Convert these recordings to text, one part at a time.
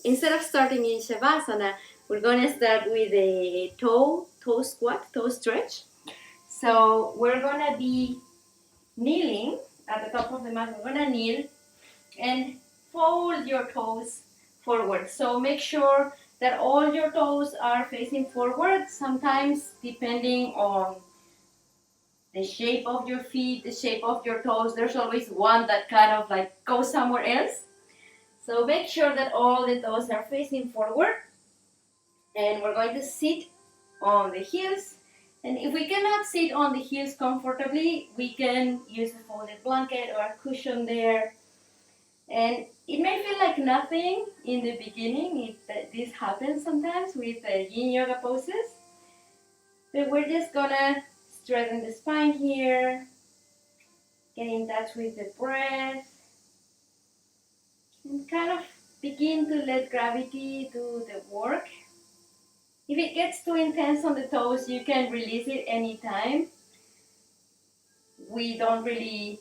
Instead of starting in Shavasana, we're going to start with a toe squat, toe stretch. So we're going to be kneeling at the top of the mat. We're going to kneel and fold your toes forward. So make sure that all your toes are facing forward. Sometimes, depending on the shape of your feet, the shape of your toes, there's always one that kind of like goes somewhere else. So make sure that all the toes are facing forward. And we're going to sit on the heels. And if we cannot sit on the heels comfortably, we can use a folded blanket or a cushion there. And it may feel like nothing in the beginning. This happens sometimes with Yin Yoga poses. But we're just gonna straighten the spine here, get in touch with the breath, and kind of begin to let gravity do the work. If it gets too intense on the toes, you can release it anytime. We don't really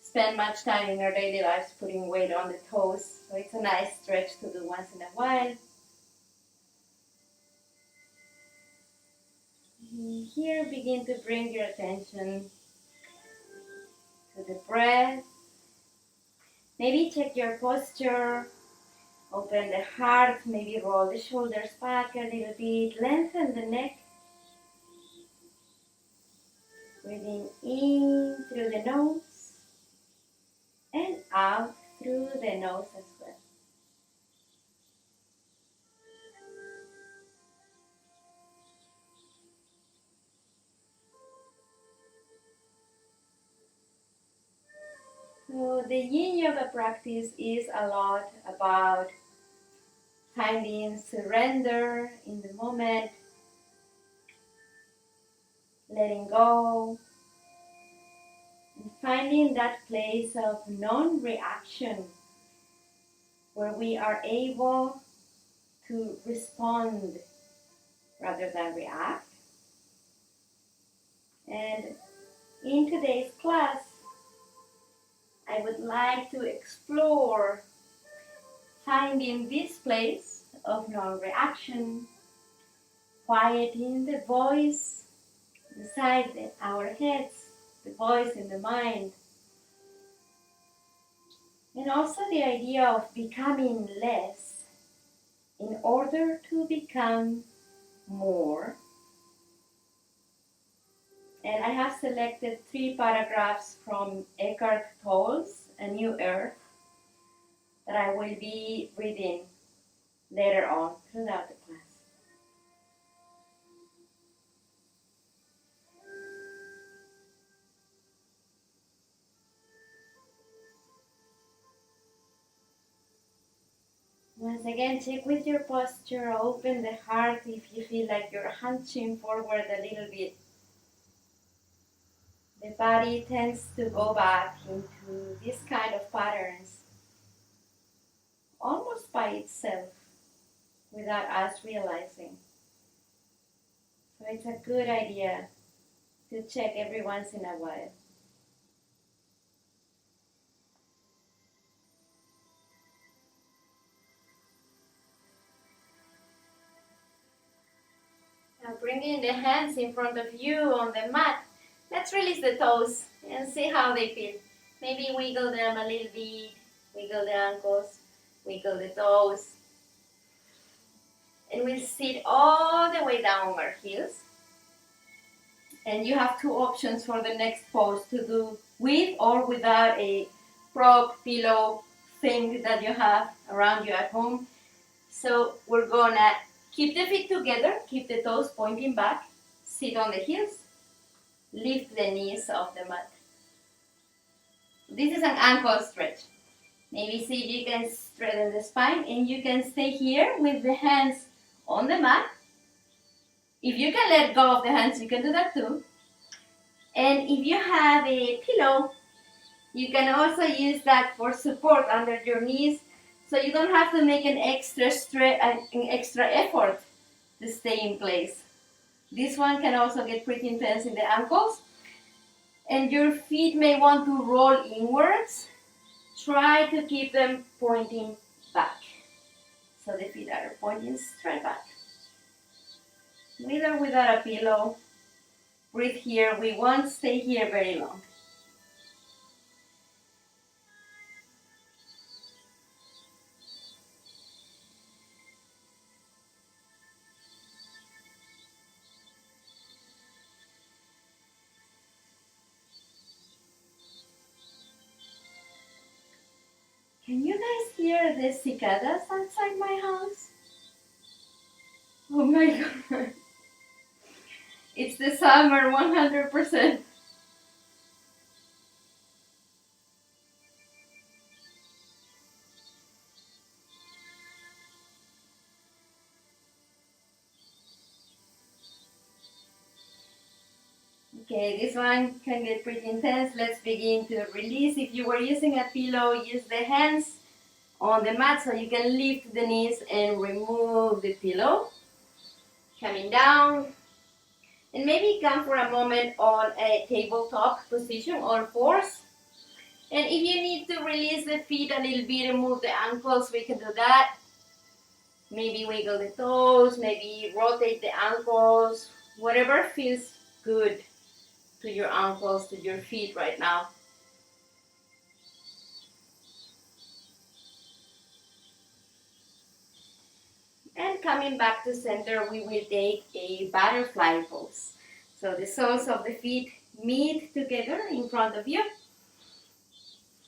spend much time in our daily lives putting weight on the toes, so it's a nice stretch to do once in a while. Here, begin to bring your attention to the breath. Maybe check your posture, open the heart, maybe roll the shoulders back a little bit, lengthen the neck. Breathing in through the nose and out through the nose as well. So the Yin Yoga practice is a lot about finding surrender in the moment, letting go, and finding that place of non-reaction where we are able to respond rather than react. And in today's class, I would like to explore finding this place of non-reaction, quieting the voice inside our heads, the voice in the mind, and also the idea of becoming less in order to become more. And I have selected 3 paragraphs from Eckhart Tolle's A New Earth that I will be reading later on throughout the class. Once again, check with your posture, open the heart if you feel like you're hunching forward a little bit. The body tends to go back into this kind of patterns almost by itself without us realizing. So it's a good idea to check every once in a while. Now bringing the hands in front of you on the mat, let's release the toes and see how they feel. Maybe wiggle them a little bit, wiggle the ankles, wiggle the toes. And we'll sit all the way down on our heels. And you have 2 options for the next pose to do with or without a prop, pillow thing that you have around you at home. So we're gonna keep the feet together, keep the toes pointing back, sit on the heels, lift the knees off the mat. This is an ankle stretch. Maybe see if you can straighten the spine, and you can stay here with the hands on the mat. If you can let go of the hands, you can do that too. And if you have a pillow, you can also use that for support under your knees, so you don't have to make an extra effort to stay in place. This one can also get pretty intense in the ankles. And your feet may want to roll inwards. Try to keep them pointing back. So the feet are pointing straight back. With or without a pillow, breathe here. We won't stay here very long. Can you guys hear the cicadas outside my house? Oh my god. It's the summer 100%. Okay, this one can get pretty intense. Let's begin to release. If you were using a pillow, use the hands on the mat so you can lift the knees and remove the pillow. Coming down. And maybe come for a moment on a tabletop position or fours. And if you need to release the feet a little bit and move the ankles, we can do that. Maybe wiggle the toes, maybe rotate the ankles, whatever feels good to your ankles, to your feet right now. And coming back to center, we will take a butterfly pose. So the soles of the feet meet together in front of you.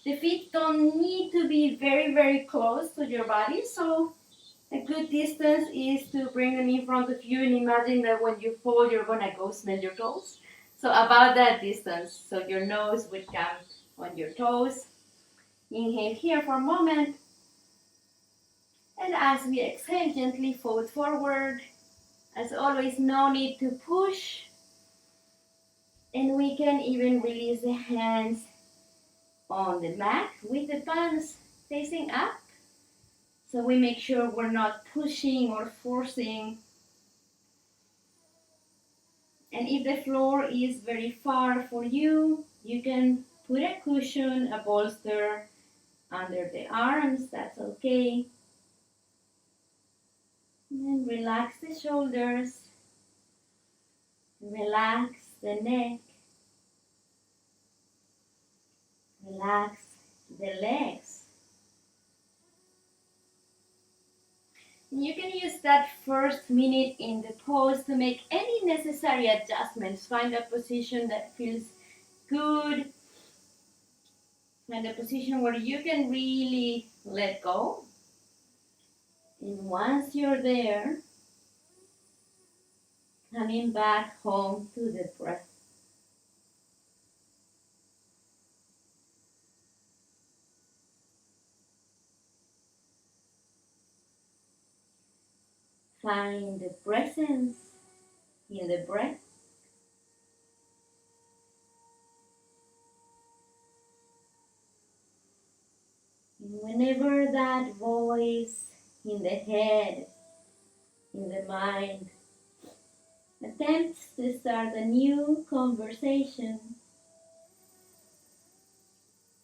The feet don't need to be very, very close to your body, so a good distance is to bring them in front of you and imagine that when you fall, you're gonna go smell your toes. So about that distance, so your nose would come on your toes. Inhale here for a moment. And as we exhale, gently fold forward. As always, no need to push. And we can even release the hands on the mat with the palms facing up. So we make sure we're not pushing or forcing. And if the floor is very far for you, you can put a cushion, a bolster under the arms, that's okay. And relax the shoulders, relax the neck, relax the legs. And you can use that first minute in the pose to make any necessary adjustments. Find a position that feels good. Find a position where you can really let go. And once you're there, coming back home to the breath. Find the presence in the breath. And whenever that voice in the head, in the mind, attempts to start a new conversation,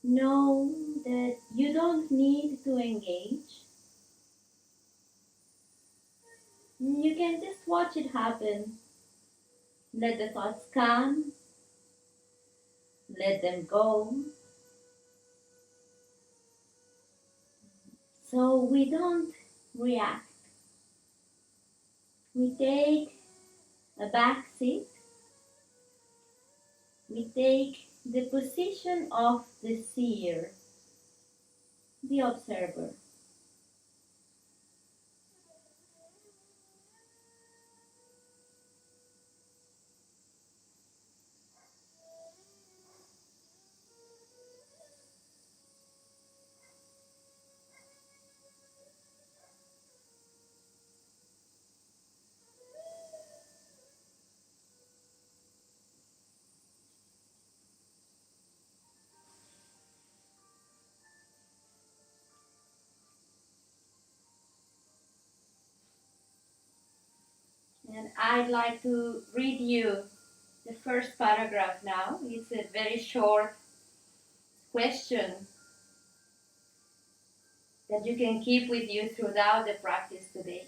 know that you don't need to engage. You can just watch it happen. Let the thoughts come. Let them go. So we don't react. We take a back seat. We take the position of the seer, the observer. And I'd like to read you the first paragraph now. It's a very short question. that you can keep with you throughout the practice today.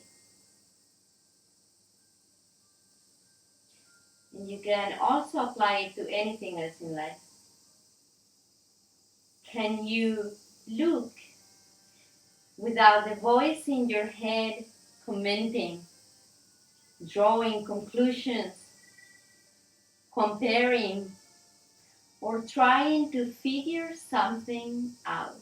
And you can also apply it to anything else in life. Can you look without the voice in your head commenting, drawing conclusions, comparing, or trying to figure something out?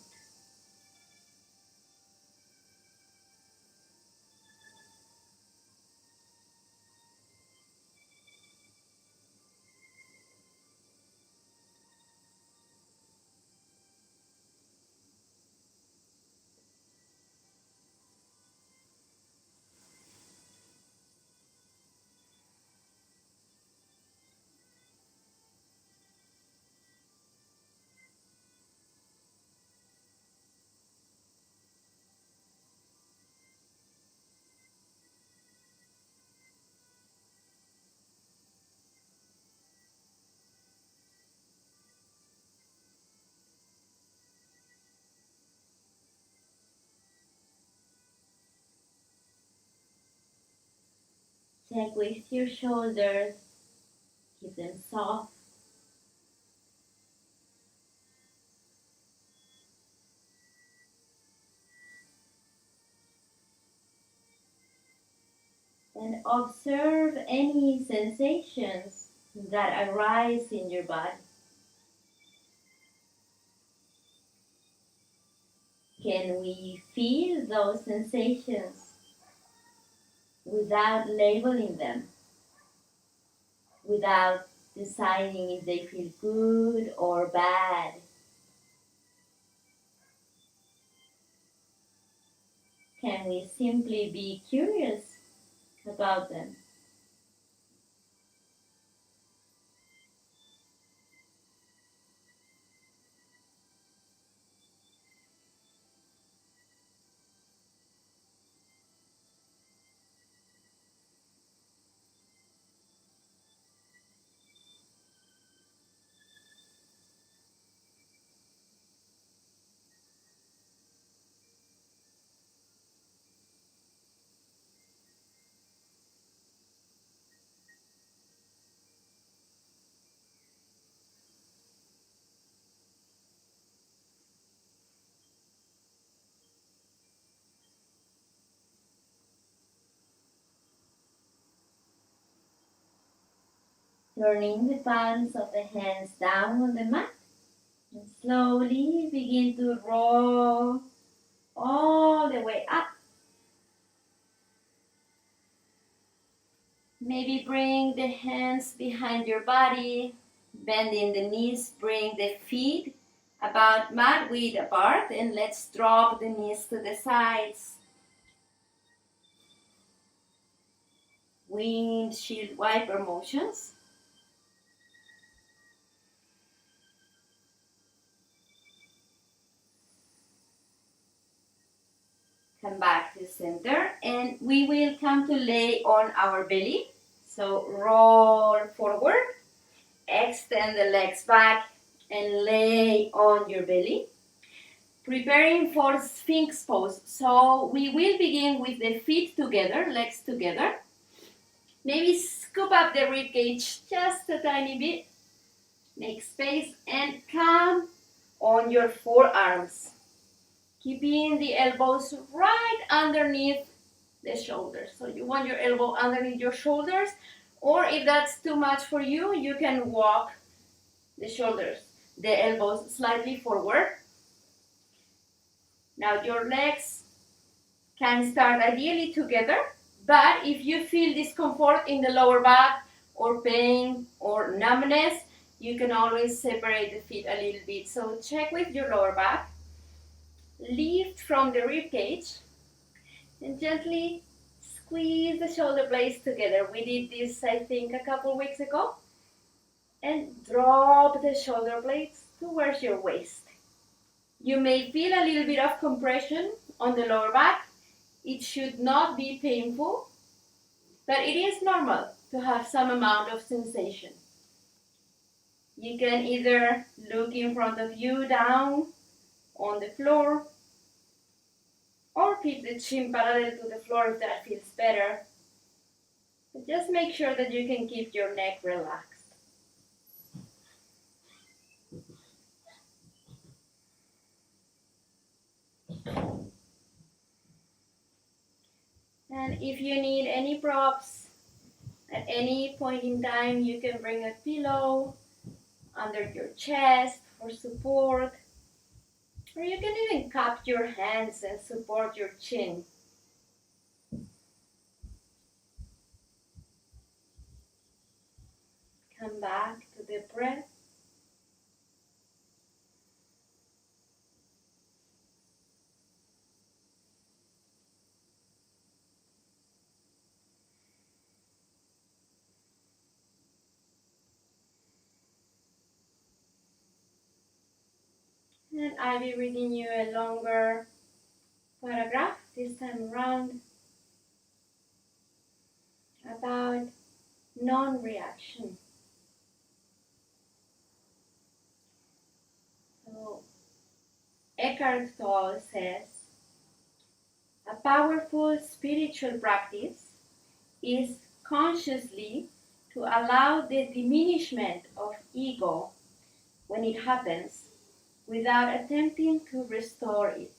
Check with your shoulders, keep them soft. And observe any sensations that arise in your body. Can we feel those sensations without labeling them, without deciding if they feel good or bad? Can we simply be curious about them? Turning the palms of the hands down on the mat and slowly begin to roll all the way up. Maybe bring the hands behind your body, bending the knees, bring the feet about mat width apart, and let's drop the knees to the sides. Windshield wiper motions. Come back to center, and we will come to lay on our belly. So roll forward, extend the legs back, and lay on your belly. Preparing for Sphinx pose. So we will begin with the feet together, legs together. Maybe scoop up the rib cage just a tiny bit. Make space and come on your forearms. Keeping the elbows right underneath the shoulders. So you want your elbow underneath your shoulders, or if that's too much for you, you can walk the shoulders, the elbows slightly forward. Now your legs can start ideally together, but if you feel discomfort in the lower back or pain or numbness, you can always separate the feet a little bit. So check with your lower back. Lift from the rib cage and gently squeeze the shoulder blades together. We did this, I think, a couple weeks ago. And drop the shoulder blades towards your waist. You may feel a little bit of compression on the lower back. It should not be painful, but it is normal to have some amount of sensation. You can either look in front of you down on the floor, or keep the chin parallel to the floor if that feels better. But just make sure that you can keep your neck relaxed. And if you need any props at any point in time, you can bring a pillow under your chest for support, or you can even cup your hands and support your chin. Come back to the breath. And I'll be reading you a longer paragraph this time around about non-reaction. So, Eckhart Tolle says, a powerful spiritual practice is consciously to allow the diminishment of ego when it happens without attempting to restore it.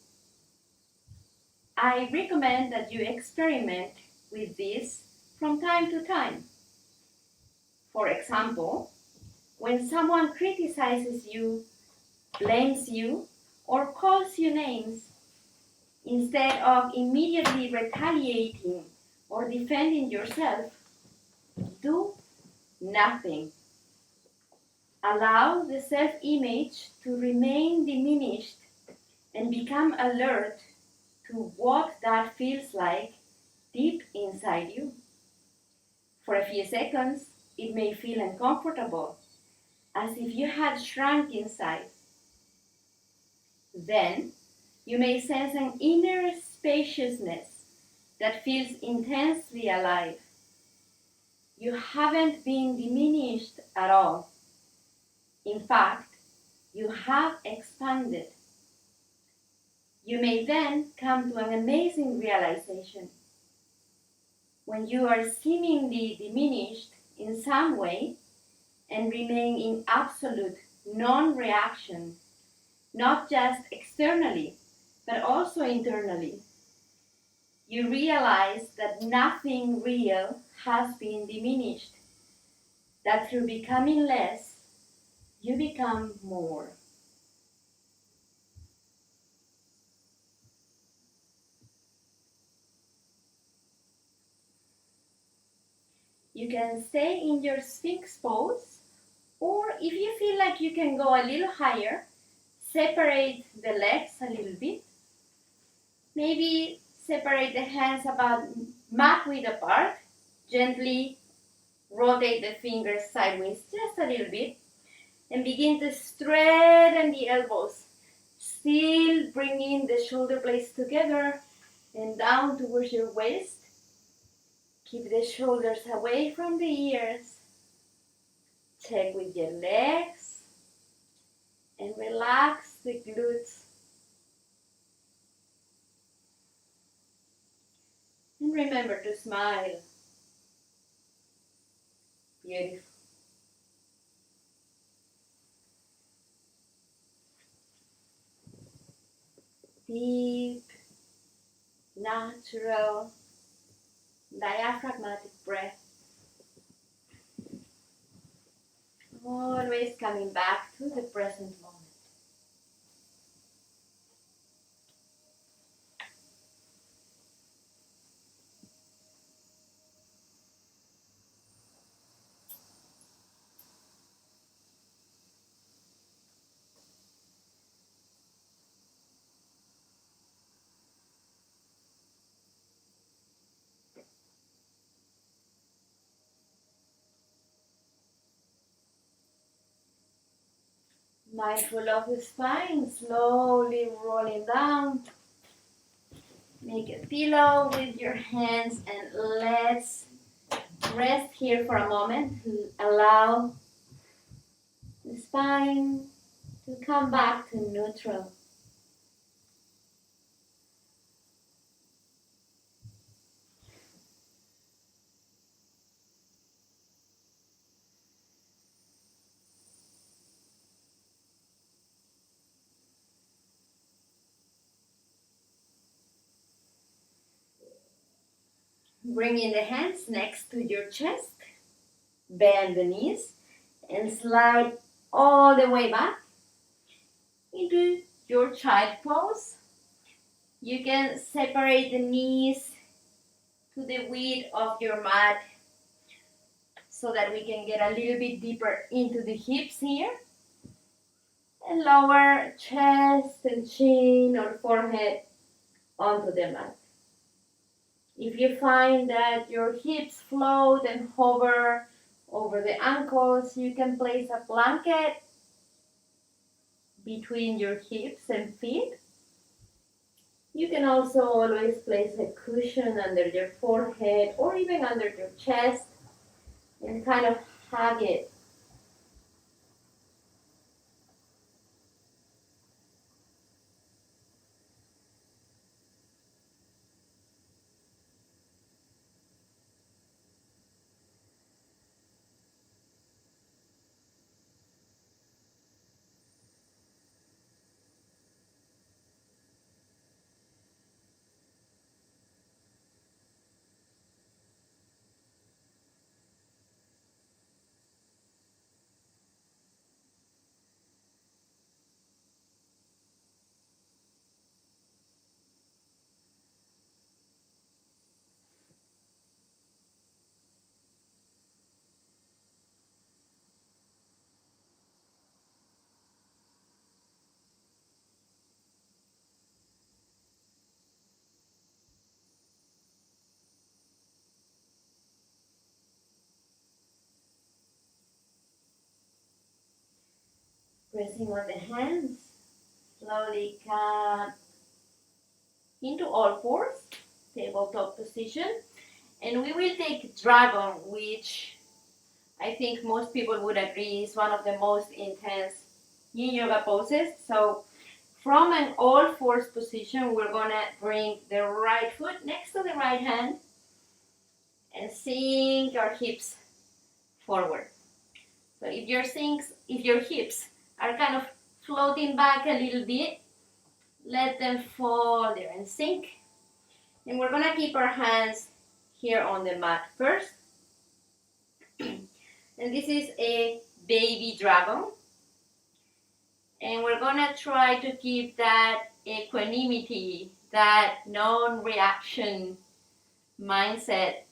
I recommend that you experiment with this from time to time. For example, when someone criticizes you, blames you, or calls you names, instead of immediately retaliating or defending yourself, do nothing. Allow the self-image to remain diminished and become alert to what that feels like deep inside you. For a few seconds, it may feel uncomfortable, as if you had shrunk inside. Then, you may sense an inner spaciousness that feels intensely alive. You haven't been diminished at all. In fact, you have expanded. You may then come to an amazing realization. When you are seemingly diminished in some way and remain in absolute non-reaction, not just externally, but also internally, you realize that nothing real has been diminished, that through becoming less, you become more. You can stay in your Sphinx pose, or if you feel like you can go a little higher, separate the legs a little bit. Maybe separate the hands about mat width apart. Gently rotate the fingers sideways just a little bit. And begin to straighten the elbows. Still bringing the shoulder blades together and down towards your waist. Keep the shoulders away from the ears. Check with your legs. And relax the glutes. And remember to smile. Beautiful. Deep, natural, diaphragmatic breath. Always coming back to the present moment. Mindful of the spine, slowly rolling down. Make a pillow with your hands and let's rest here for a moment. Allow the spine to come back to neutral. Bringing the hands next to your chest, bend the knees, and slide all the way back into your child pose. You can separate the knees to the width of your mat so that we can get a little bit deeper into the hips here. And lower chest and chin or forehead onto the mat. If you find that your hips float and hover over the ankles, you can place a blanket between your hips and feet. You can also always place a cushion under your forehead or even under your chest and kind of hug it. Pressing on the hands, slowly come into all fours, tabletop position. And we will take dragon, which I think most people would agree is one of the most intense Yin Yoga poses. So from an all fours position, we're gonna bring the right foot next to the right hand and sink our hips forward. So if your hips are kind of floating back a little bit, let them fall there and sink. And we're gonna keep our hands here on the mat first. And this is a baby dragon. And we're gonna try to keep that equanimity, that non-reaction mindset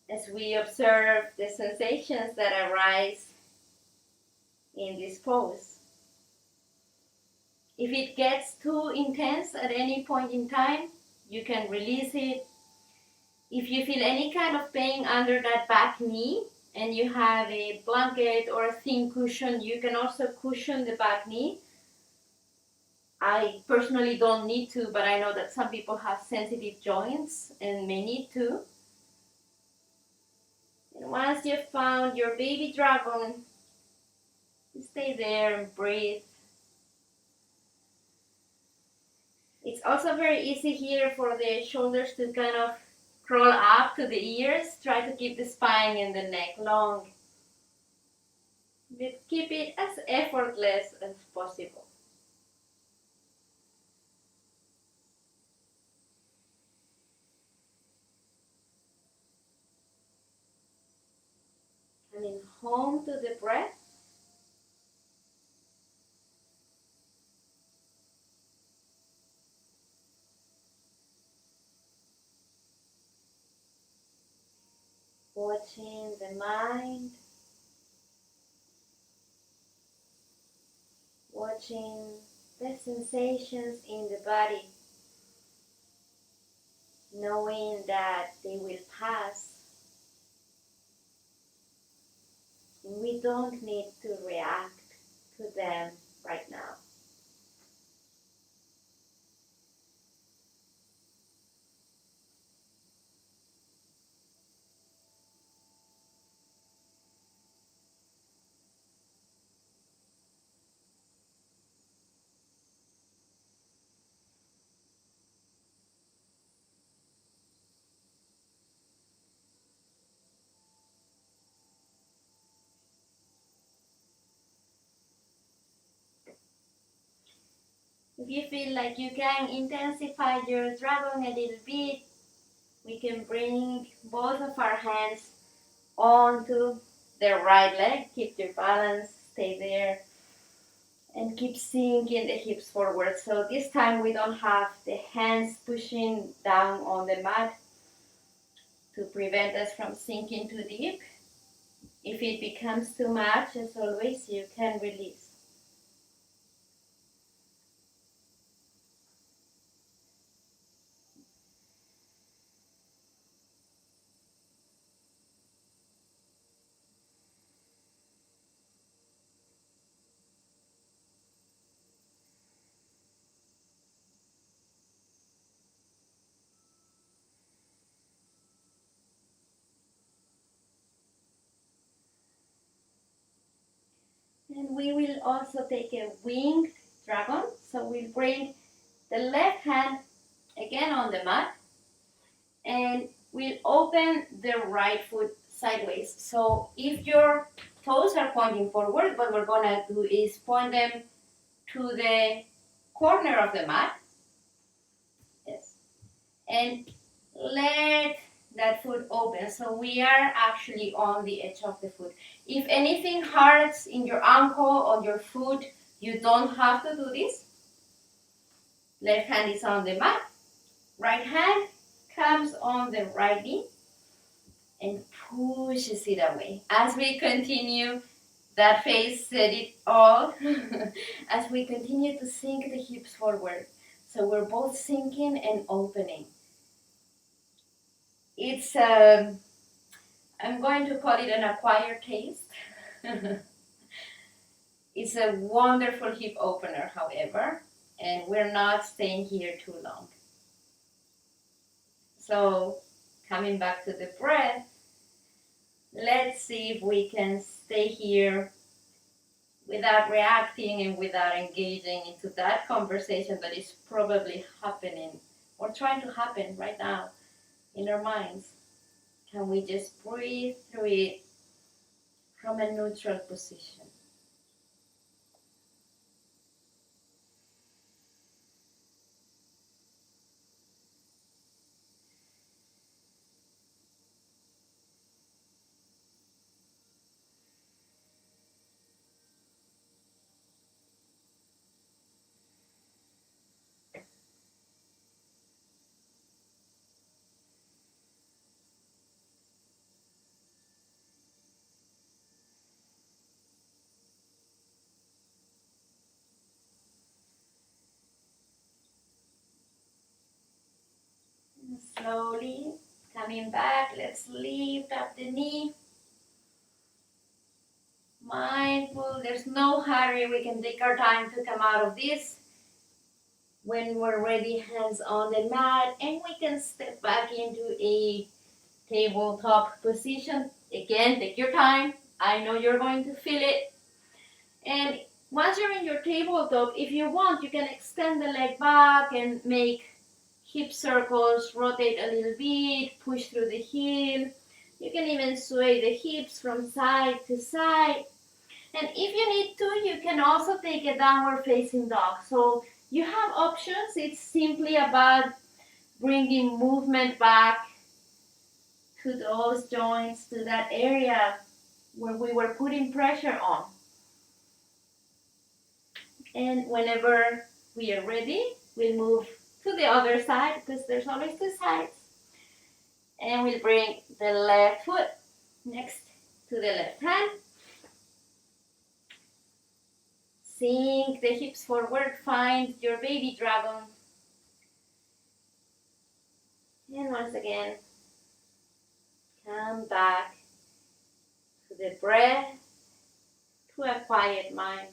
as we observe the sensations that arise in this pose. If it gets too intense at any point in time, you can release it. If you feel any kind of pain under that back knee and you have a blanket or a thin cushion, you can also cushion the back knee. I personally don't need to, but I know that some people have sensitive joints and may need to. And once you've found your baby dragon, stay there and breathe. It's also very easy here for the shoulders to kind of crawl up to the ears. Try to keep the spine and the neck long. But keep it as effortless as possible. Coming home to the breath. Watching the mind. Watching the sensations in the body. Knowing that they will pass. We don't need to react to them right now. If you feel like you can intensify your dragon a little bit, we can bring both of our hands onto the right leg. Keep your balance, stay there, and keep sinking the hips forward. So this time we don't have the hands pushing down on the mat to prevent us from sinking too deep. If it becomes too much, as always, you can release. And we will also take a winged dragon. So we'll bring the left hand again on the mat, and we'll open the right foot sideways. So if your toes are pointing forward, what we're gonna do is point them to the corner of the mat. Yes. And let that foot open. So we are actually on the edge of the foot. If anything hurts in your ankle or your foot, you don't have to do this. Left hand is on the mat. Right hand comes on the right knee and pushes it away. As we continue, that face said it all. As we continue to sink the hips forward. So we're both sinking and opening. It's, I'm going to call it an acquired taste. It's a wonderful hip opener, however, and we're not staying here too long. So, coming back to the breath, let's see if we can stay here without reacting and without engaging into that conversation that is probably happening or trying to happen right now in our minds. Can we just breathe through it from a neutral position? Slowly coming back, let's lift up the knee. Mindful, there's no hurry, we can take our time to come out of this. When we're ready, hands on the mat, and we can step back into a tabletop position. Again, take your time. I know you're going to feel it. And once you're in your tabletop, if you want, you can extend the leg back and make hip circles, rotate a little bit, push through the heel. You can even sway the hips from side to side. And if you need to, you can also take a downward facing dog. So you have options. It's simply about bringing movement back to those joints, to that area where we were putting pressure on. And whenever we are ready, we'll move to the other side because there's always two sides. And we'll bring the left foot next to the left hand. Sink the hips forward, find your baby dragon. And once again, come back to the breath, to a quiet mind.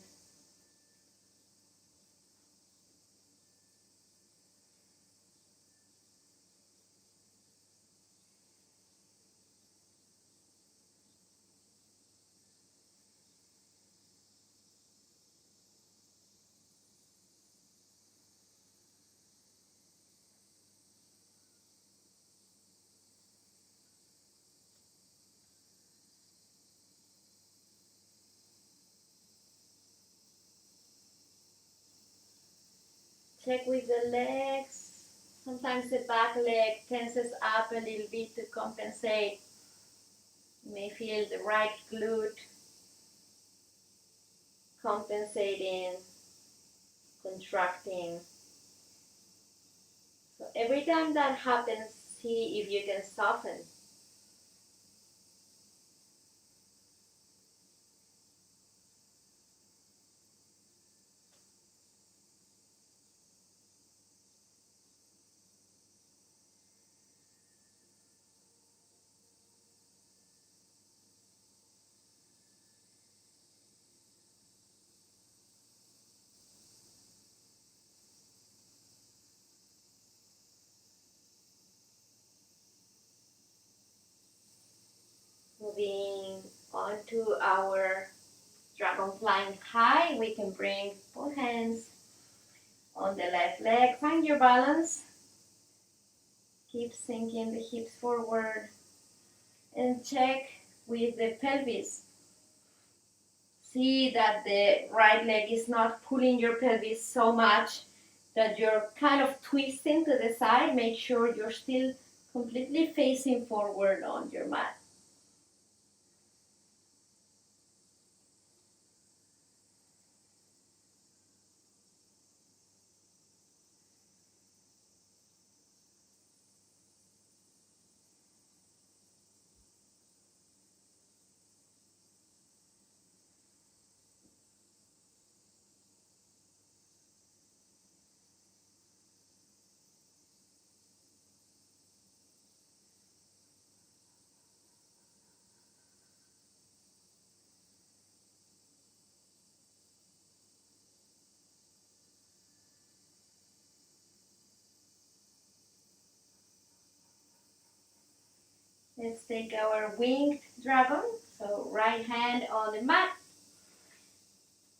Check with the legs. Sometimes the back leg tenses up a little bit to compensate. You may feel the right glute compensating, contracting. So every time that happens, see if you can soften. Moving on to our dragon flying high, we can bring both hands on the left leg. Find your balance. Keep sinking the hips forward and check with the pelvis. See that the right leg is not pulling your pelvis so much that you're kind of twisting to the side. Make sure you're still completely facing forward on your mat. Let's take our winged dragon. So right hand on the mat.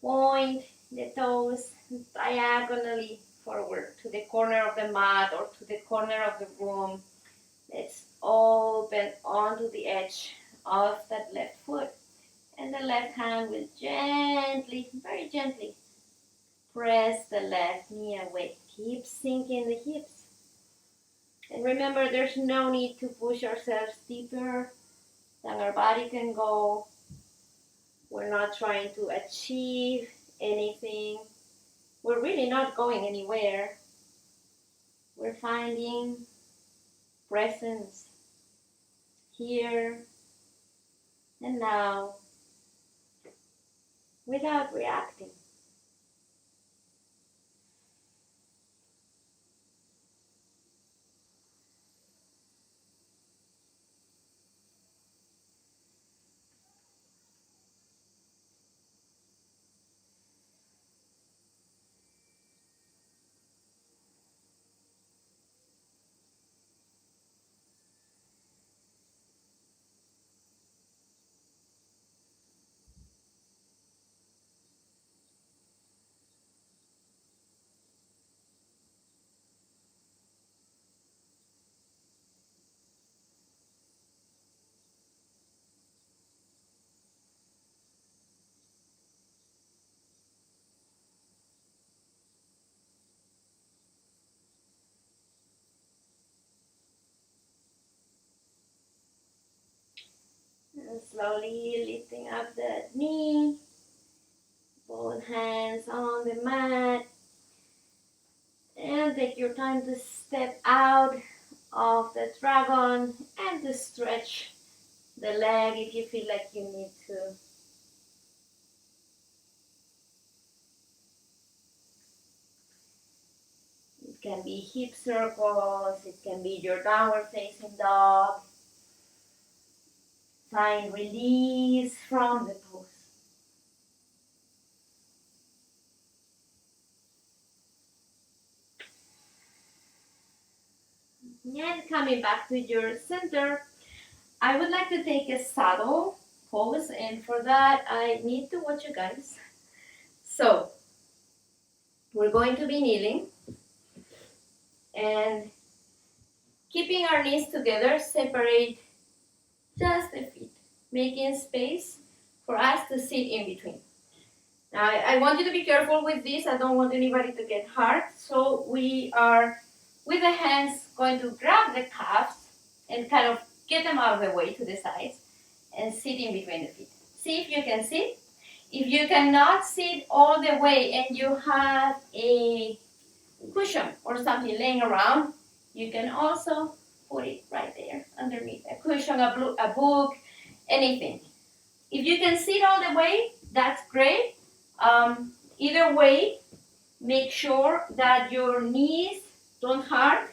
Point the toes diagonally forward to the corner of the mat or to the corner of the room. Let's open onto the edge of that left foot. And the left hand will gently, very gently, press the left knee away. Keep sinking the hips. And remember, there's no need to push ourselves deeper than our body can go. We're not trying to achieve anything. We're really not going anywhere. We're finding presence here and now without reacting. And slowly lifting up the knee, both hands on the mat. And take your time to step out of the dragon and to stretch the leg if you feel like you need to. It can be hip circles, it can be your downward facing dog. Find release from the pose. And coming back to your center, I would like to take a saddle pose, and for that I need to watch you guys. So we're going to be kneeling and keeping our knees together, separate just the feet, making space for us to sit in between. Now, I want you to be careful with this. I don't want anybody to get hurt. So we are with the hands going to grab the calves and kind of get them out of the way to the sides and sit in between the feet. See if you can sit. If you cannot sit all the way and you have a cushion or something laying around, you can also put it right there underneath a cushion, a book, anything. If you can sit all the way, that's great. Either way, make sure that your knees don't hurt.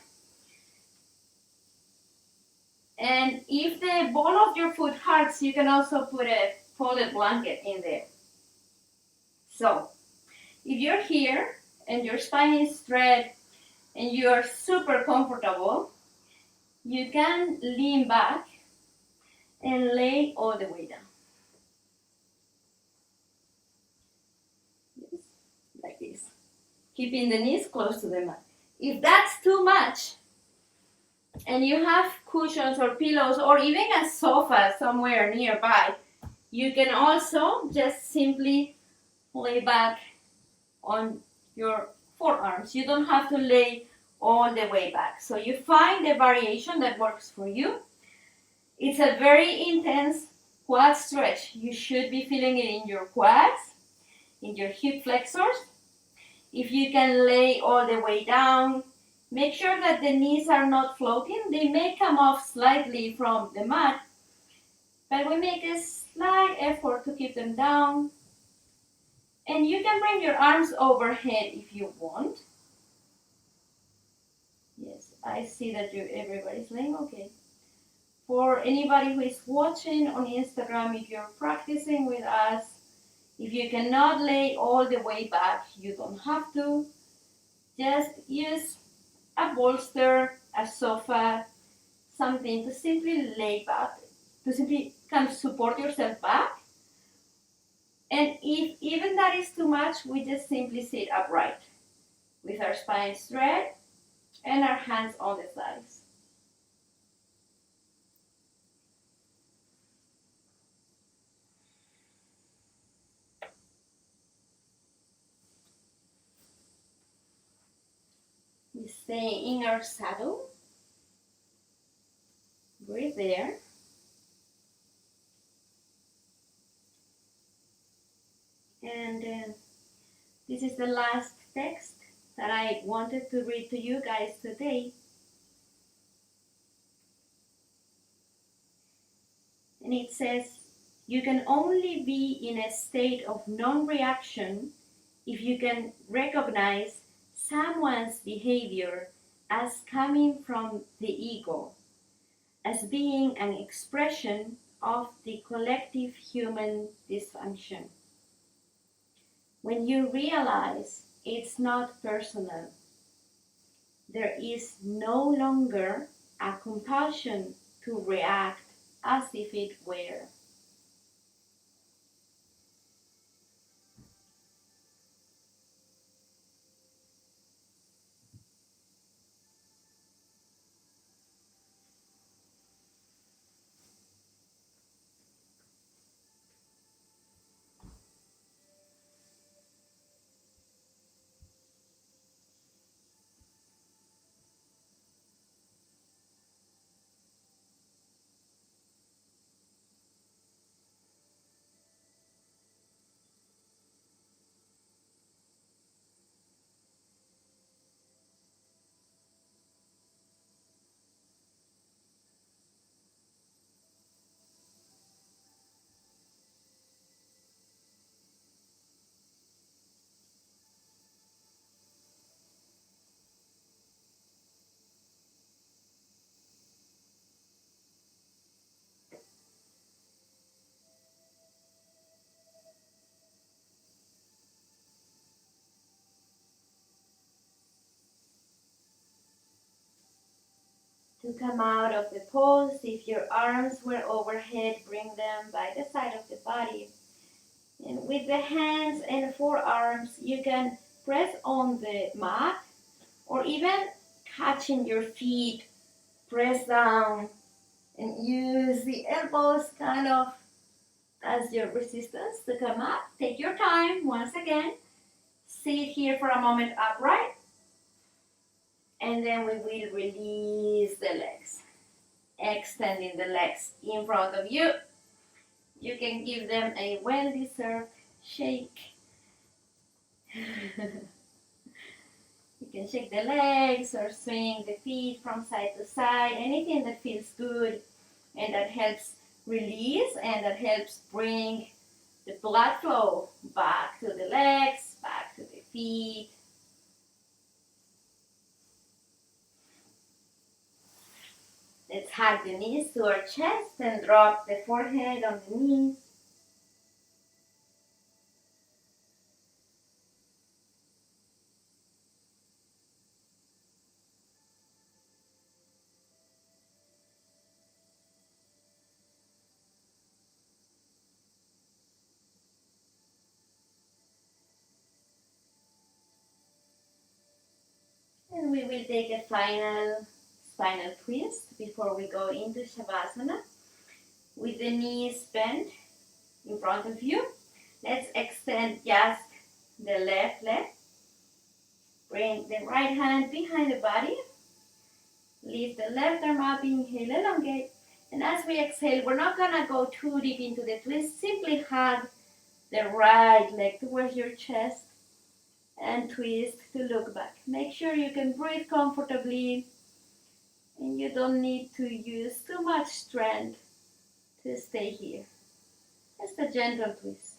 And if the ball of your foot hurts, you can also put a folded blanket in there. So, if you're here and your spine is straight and you're super comfortable, you can lean back and lay all the way down. Yes, like this. Keeping the knees close to the mat. If that's too much, and you have cushions or pillows or even a sofa somewhere nearby, you can also just simply lay back on your forearms. You don't have to lay all the way back. So you find the variation that works for you. It's a very intense quad stretch. You should be feeling it in your quads, in your hip flexors. If you can lay all the way down, make sure that the knees are not floating. They may come off slightly from the mat, but we make a slight effort to keep them down. And you can bring your arms overhead if you want. Yes, I see that everybody's laying okay. For anybody who is watching on Instagram, if you're practicing with us, if you cannot lay all the way back, you don't have to. Just use a bolster, a sofa, something to simply lay back, to simply kind of support yourself back. And if even that is too much, we just simply sit upright with our spine straight and our hands on the sides. We stay in our saddle. Breathe there. And this is the last text that I wanted to read to you guys today. And it says, you can only be in a state of non-reaction if you can recognize someone's behavior as coming from the ego, as being an expression of the collective human dysfunction. When you realize it's not personal, there is no longer a compulsion to react as if it were. To come out of the pose, if your arms were overhead, bring them by the side of the body. And with the hands and forearms, you can press on the mat or even catching your feet, press down and use the elbows kind of as your resistance to come up. Take your time once again. Sit here for a moment upright And then we will release the legs, extending the legs in front of you. You can give them a well-deserved shake. You can shake the legs or swing the feet from side to side, anything that feels good and that helps release and that helps bring the blood flow back to the legs, back to the feet. Let's hug the knees to our chest and drop the forehead on the knees. And we will take a final spinal twist before we go into Shavasana. With the knees bent in front of you, let's extend just the left leg. Bring the right hand behind the body. Lift the left arm up, inhale, elongate. And as we exhale, we're not gonna go too deep into the twist. Simply hug the right leg towards your chest and twist to look back. Make sure you can breathe comfortably and you don't need to use too much strength to stay here. Just a gentle twist.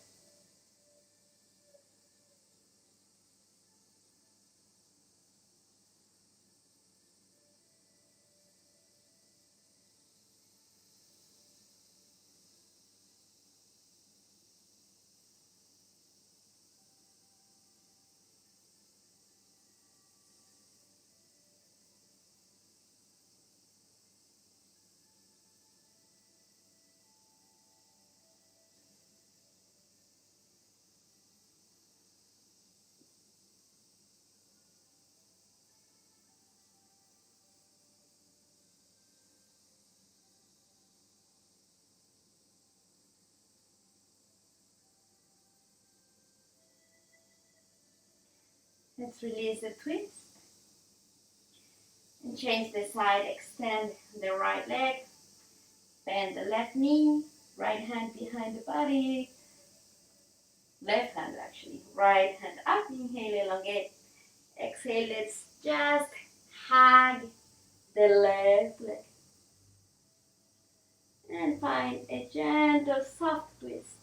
Let's release the twist and change the side. Extend the right leg, bend the left knee, right hand behind the body, left hand actually, right hand up, inhale, elongate. Exhale, let's just hug the left leg and find a gentle soft twist.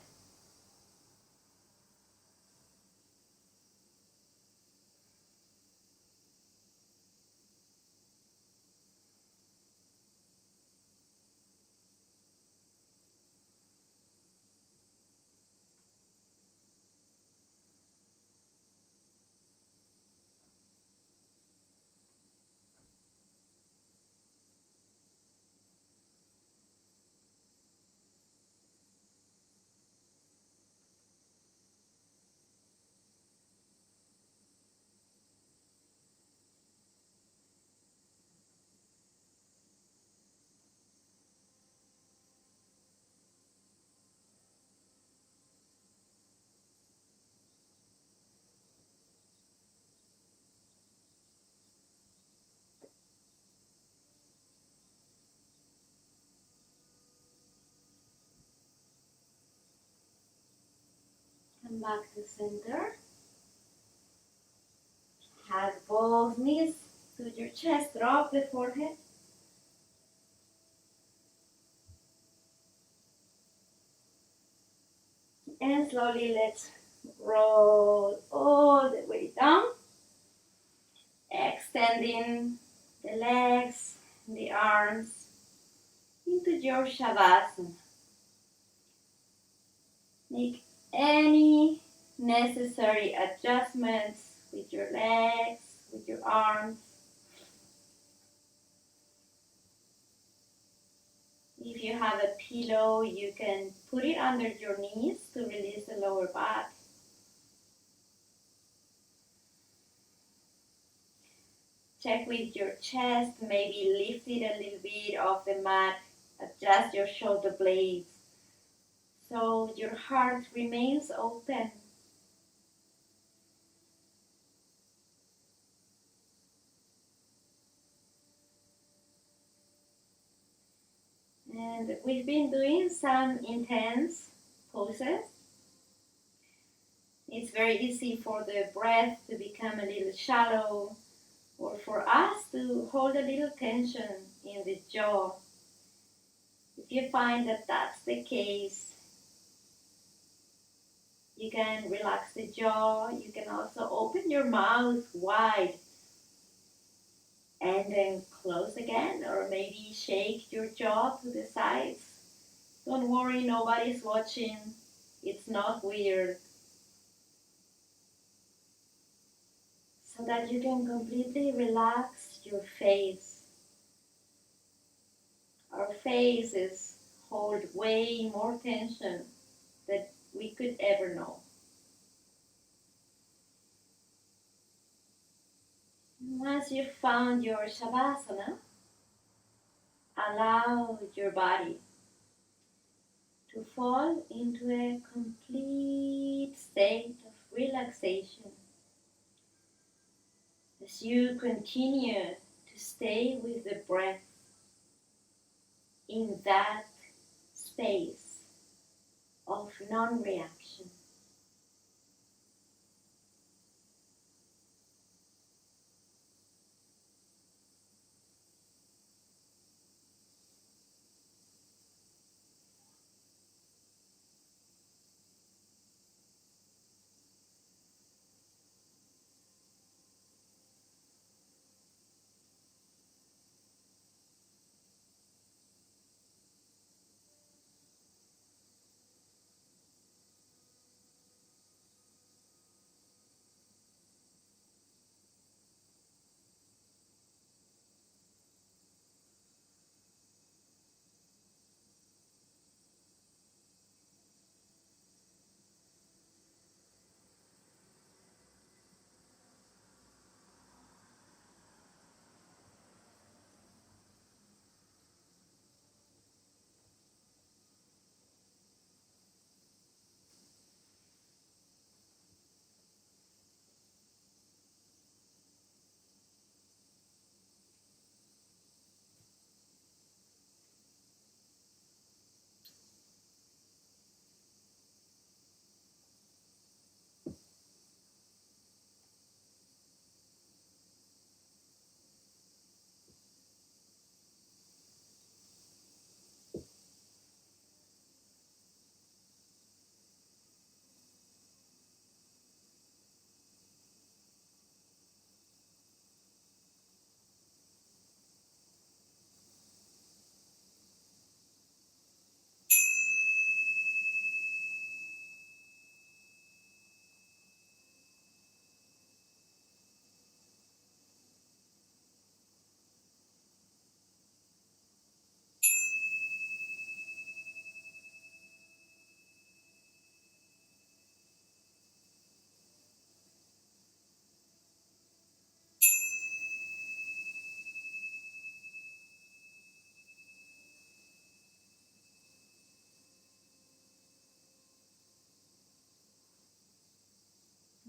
Come back to center. Hug both knees to your chest, drop the forehead. And slowly let's roll all the way down. Extending the legs, the arms into your Shavasana. Make any necessary adjustments with your legs, with your arms. If you have a pillow, you can put it under your knees to release the lower back. Check with your chest, maybe lift it a little bit off the mat. Adjust your shoulder blades so your heart remains open. And we've been doing some intense poses. It's very easy for the breath to become a little shallow, or for us to hold a little tension in the jaw. If you find that that's the case, you can relax the jaw. You can also open your mouth wide and then close again, or maybe shake your jaw to the sides. Don't worry, nobody's watching. It's not weird. So that you can completely relax your face. Our faces hold way more tension than we could ever know. Once you've found your Shavasana, allow your body to fall into a complete state of relaxation as you continue to stay with the breath in that space of non-reaction.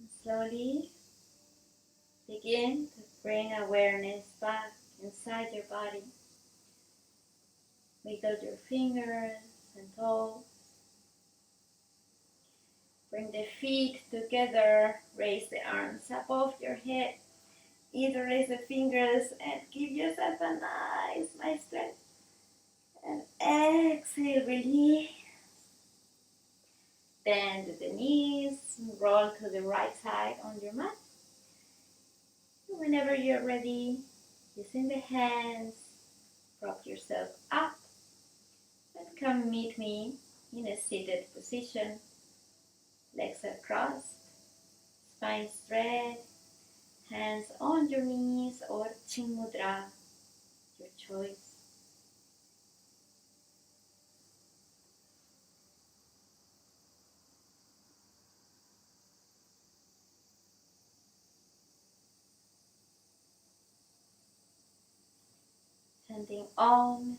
And slowly begin to bring awareness back inside your body. Wiggle your fingers and toes. Bring the feet together. Raise the arms above your head. Interlace the fingers and give yourself a nice stretch. And exhale, release. Bend the knees. Roll to the right side on your mat. And whenever you're ready, using the hands, prop yourself up. And come meet me in a seated position. Legs are crossed, spine straight, hands on your knees or Chin Mudra, your choice. Chanting Om,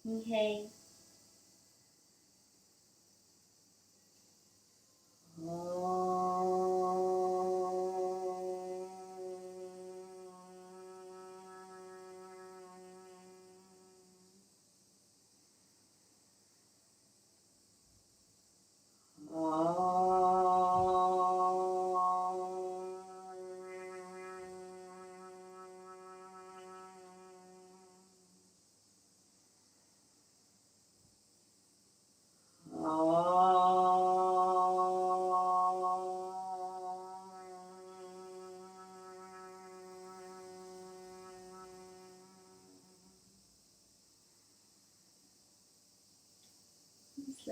inhale. Om.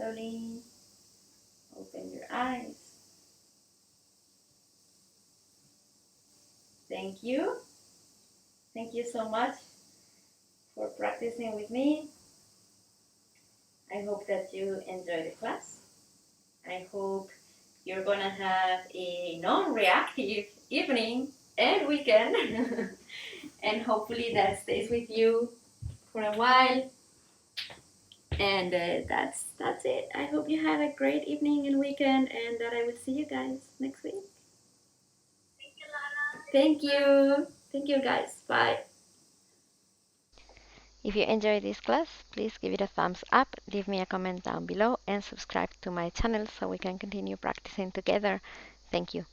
slowly open your eyes. Thank you. Thank you so much for practicing with me. I hope that you enjoy the class. I hope you're gonna have a non-reactive evening and weekend and hopefully that stays with you for a while. And that's it. I hope you have a great evening and weekend and that I will see you guys next week. Thank you. Thank you guys. Bye. If you enjoyed this class, please give it a thumbs up, leave me a comment down below, and subscribe to my channel so we can continue practicing together. Thank you.